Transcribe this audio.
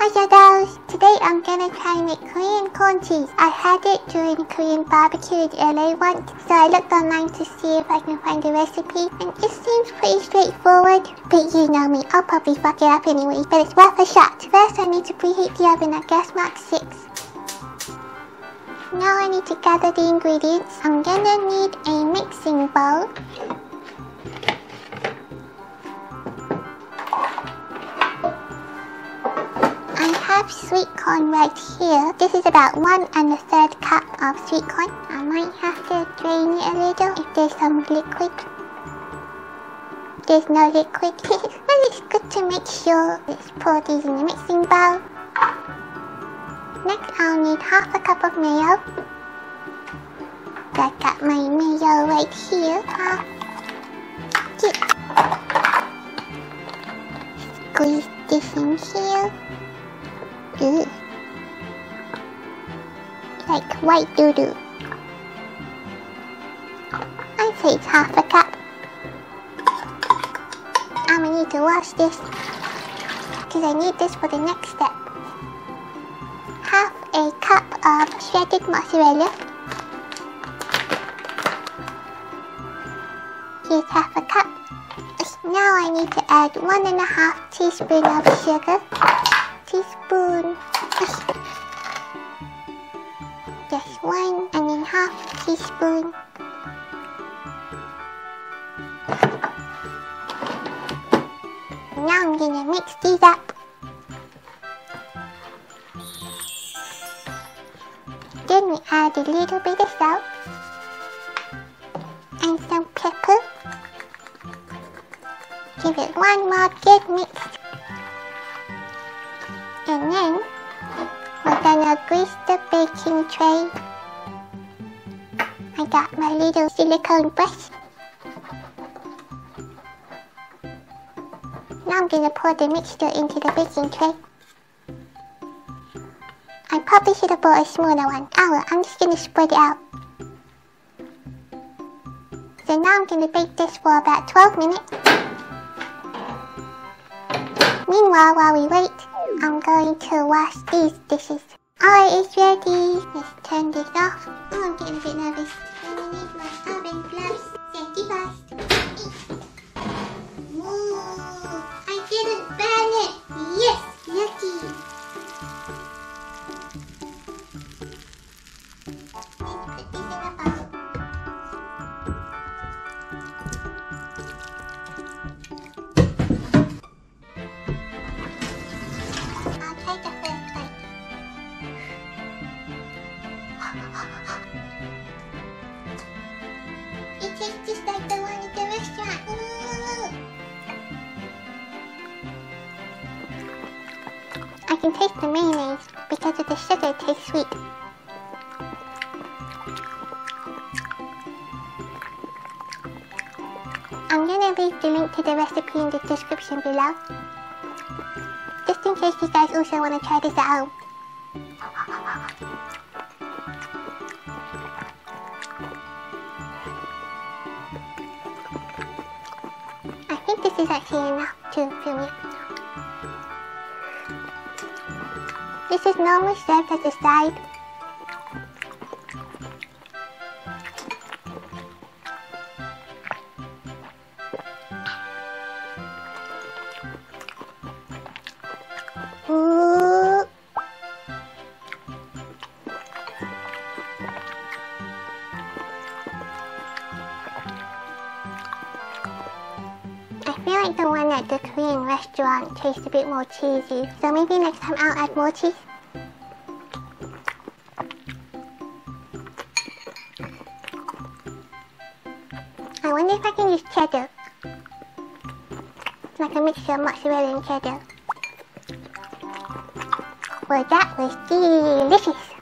Hi Xiao, today I'm gonna try and make Korean corn cheese. I had it during a Korean barbecue in LA once, so I looked online to see if I can find a recipe, and it seems pretty straightforward. But you know me, I'll probably fuck it up anyway, but it's worth a shot. First I need to preheat the oven at gas mark 6. Now I need to gather the ingredients. I'm gonna need a mixing bowl. I have sweet corn right here. This is about 1 1/3 cup of sweet corn. I might have to drain it a little if there's some liquid. There's no liquid. Well, it's good to make sure. Let's pour these in the mixing bowl. Next I'll need half a cup of mayo. I got my mayo right here. Squeeze this in here. Ooh. Like white doo-doo. I'd say it's half a cup. I'm gonna need to wash this because I need this for the next step. Half a cup of shredded mozzarella. Here's half a cup. Now I need to add 1 1/2 teaspoon of sugar. Teaspoon. Just 1 1/2 teaspoon. Now I'm gonna mix these up. Then we add a little bit of salt and some pepper. Give it one more good mix. And then we're gonna grease the baking tray. I got my little silicone brush. Now I'm gonna pour the mixture into the baking tray. I probably should have bought a smaller one. Oh well, I'm just gonna spread it out. So now I'm gonna bake this for about 12 minutes. Meanwhile, while we wait, I'm going to wash these dishes. Alright, it's ready. Let's turn this off. Oh, I'm getting a bit nervous. I'm gonna need my oven gloves. Safety first. Ooh, I didn't burn it. Yes, lucky. Let's put this in a bowl. It tastes just like the one at the restaurant. Ooh. I can taste the mayonnaise because of the sugar. It tastes sweet. I'm gonna leave the link to the recipe in the description below, just in case you guys also want to try this at home. I think this is actually enough to film it. This is normally served as a side. Ooh. I feel like the one at the Korean restaurant tastes a bit more cheesy, so maybe next time I'll add more cheese. I wonder if I can use cheddar. Like a mixture of mozzarella and cheddar. Well, that was delicious.